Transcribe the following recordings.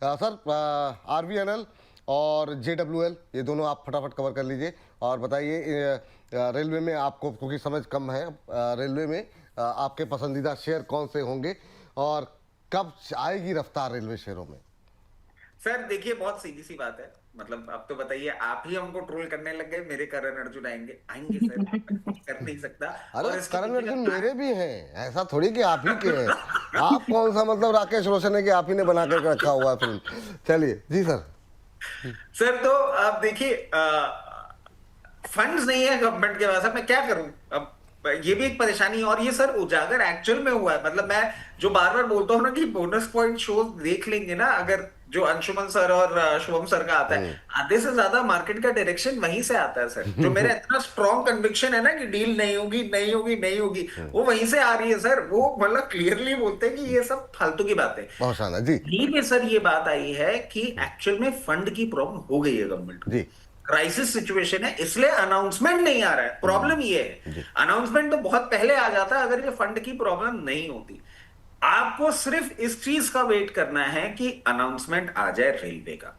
Sir RVNL और JWL ये दोनों आप फटाफट कवर कर लीजिए और बताइए रेलवे में आपको, क्योंकि समझ कम है, रेलवे में आपके पसंदीदा शेयर कौन से होंगे और कब आएगी रफ्तार रेलवे शेयरों में? सर देखिए, बहुत सीधी सी बात है। मतलब आप तो बताइए, आप ही हमको ट्रोल करने लग गए, मेरे करण अर्जुन आएंगे आएंगे सर, मैं कुछ कर नहीं सकता। अरे और इसके करण पीछे अर्जुन का मेरे भी हैं, ऐसा थोड़ी कि आप ही के हैं। आप कौन सा मतलब राकेश रोशन है कि आप ही ने बना के रखा हुआ है फिल्म? चलिए जी सर। सर तो आप देखिए, फंड्स नहीं है गवर्नमेंट के पास, अब मैं क्या करूं? अब ये भी एक परेशानी है। और ये सर उजागर एक्चुअल में हुआ है। मतलब मैं जो बार बार बोलता हूँ ना कि बोनस पॉइंट शो देख लेंगे ना, अगर जो अंशुमन सर और शुभम सर का आता है, आधे से ज्यादा मार्केट का डायरेक्शन वहीं से आता है सर। जो मेरा इतना स्ट्रॉन्ग कन्विक्शन है ना कि डील नहीं होगी नहीं होगी नहीं होगी, वो वहीं से आ रही है सर। वो मतलब क्लियरली बोलते हैं कि ये सब फालतू की बातें। बहुत शानदार जी। दिल्ली में सर ये बात आई है कि एक्चुअल में फंड की प्रॉब्लम हो गई है गवर्नमेंट को। जी क्राइसिस सिचुएशन है, इसलिए अनाउंसमेंट नहीं आ रहा है। प्रॉब्लम ये है, जी अनाउंसमेंट तो बहुत पहले आ जाता है अगर ये फंड की प्रॉब्लम नहीं होती। आपको सिर्फ इस चीज का वेट करना है कि अनाउंसमेंट आ जाए रेलवे का।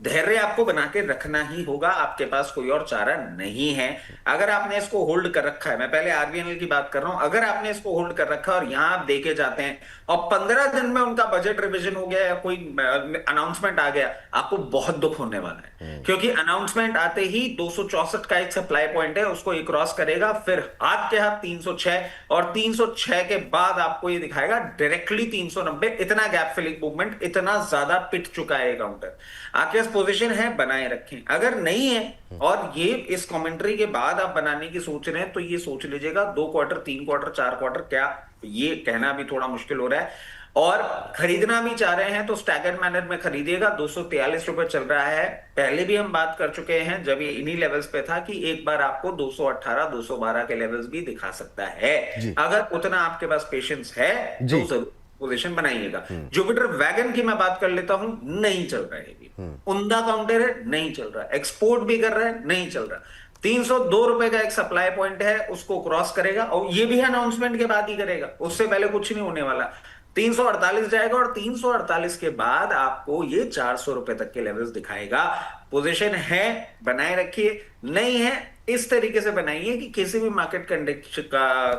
धैर्य आपको बना के रखना ही होगा, आपके पास कोई और चारा नहीं है। अगर आपने इसको होल्ड कर रखा है, मैं पहले RVNL की बात कर रहा हूं, अगर आपने इसको होल्ड कर रखा है और यहां आप देके जाते हैं और 15 दिन में उनका बजट रिवीजन हो गया या कोई अनाउंसमेंट आ गया, आपको बहुत दुख होने वाला है। क्योंकि अनाउंसमेंट आते ही 264 का एक सप्लाई पॉइंट है, उसको ये क्रॉस करेगा, फिर हाथ के हाथ 306, और 306 के बाद आपको ये दिखाएगा डायरेक्टली 390। इतना गैप फिलिंग मूवमेंट, इतना ज्यादा पिट चुका है काउंटर। आपके पोजीशन है, बनाए रखें। अगर नहीं है और ये इस कमेंट्री के बाद आप बनाने की सोच रहे हैं, तो ये सोच लीजिएगा 2 क्वार्टर 3 क्वार्टर 4 क्वार्टर, क्या ये कहना भी थोड़ा मुश्किल हो रहा है। और खरीदना भी चाह रहे हैं तो स्टैगर्ड मैनर में खरीदिएगा। 243 रुपए चल रहा है। पहले भी हम बात कर चुके हैं जब ये इन्हीं लेवल्स पे था कि एक बार आपको 218 212 के लेवल्स भी दिखा सकता है। जी अगर उतना आपके पास पेशेंस है जी। तो जरूर पोजीशन बनाइएगा। जुपिटर वैगन की मैं बात कर लेता हूं, नहीं चल रहा है ये। उमदा काउंटर है, नहीं चल रहा। एक्सपोर्ट भी कर रहा है, नहीं चल रहा। 302 रुपए का एक सप्लाई पॉइंट है, उसको क्रॉस करेगा, और ये भी अनाउंसमेंट के बाद ही करेगा, उससे पहले कुछ नहीं होने वाला। 348 जाएगा और 348 के बाद आपको ये 400 रुपए तक के लेवल्स दिखाएगा। पोजीशन है, बनाए रखिए। नहीं है, इस तरीके से बनाइए कि किसी भी मार्केट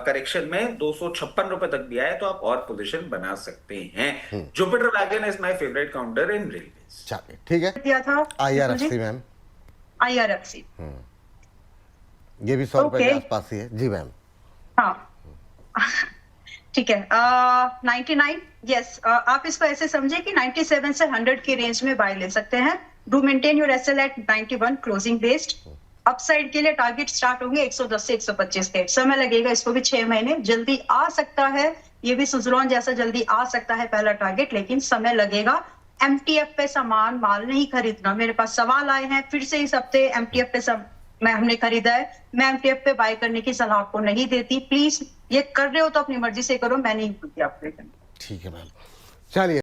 करेक्शन में 256 रुपए तक भी आए तो आप और पोजीशन बना सकते हैं। Jupiter wagon is my favourite counter in railways. चलिए ठीक है। दिया था IRFC मैम, IRFC। ये भी 100 रुपए ओके, के आसपास ही है जी मैम। हाँ ठीक है। 99, यस, आप इसको ऐसे समझे कि 97 से 100 की रेंज में बाय ले सकते हैं। Do maintain your SL at 91 closing based. Upside के लिए टारगेट स्टार्ट होंगे 110 से 125 के। समय लगेगा इसको भी 6 महीने, जल्दी आ सकता है। ये भी सुजलॉन जैसा जल्दी आ सकता है पहला टारगेट, लेकिन समय लगेगा। MTF पे सामान माल नहीं खरीदना। मेरे पास सवाल आए हैं फिर से इस हफ्ते, MTF पे सब हमने खरीदा है। मैं MTF पे बाय करने की सलाह आपको नहीं देती। प्लीज ये कर रहे हो तो अपनी मर्जी से करो, मैं नहीं बोलती आपको। ठीक है मैम, चलिए।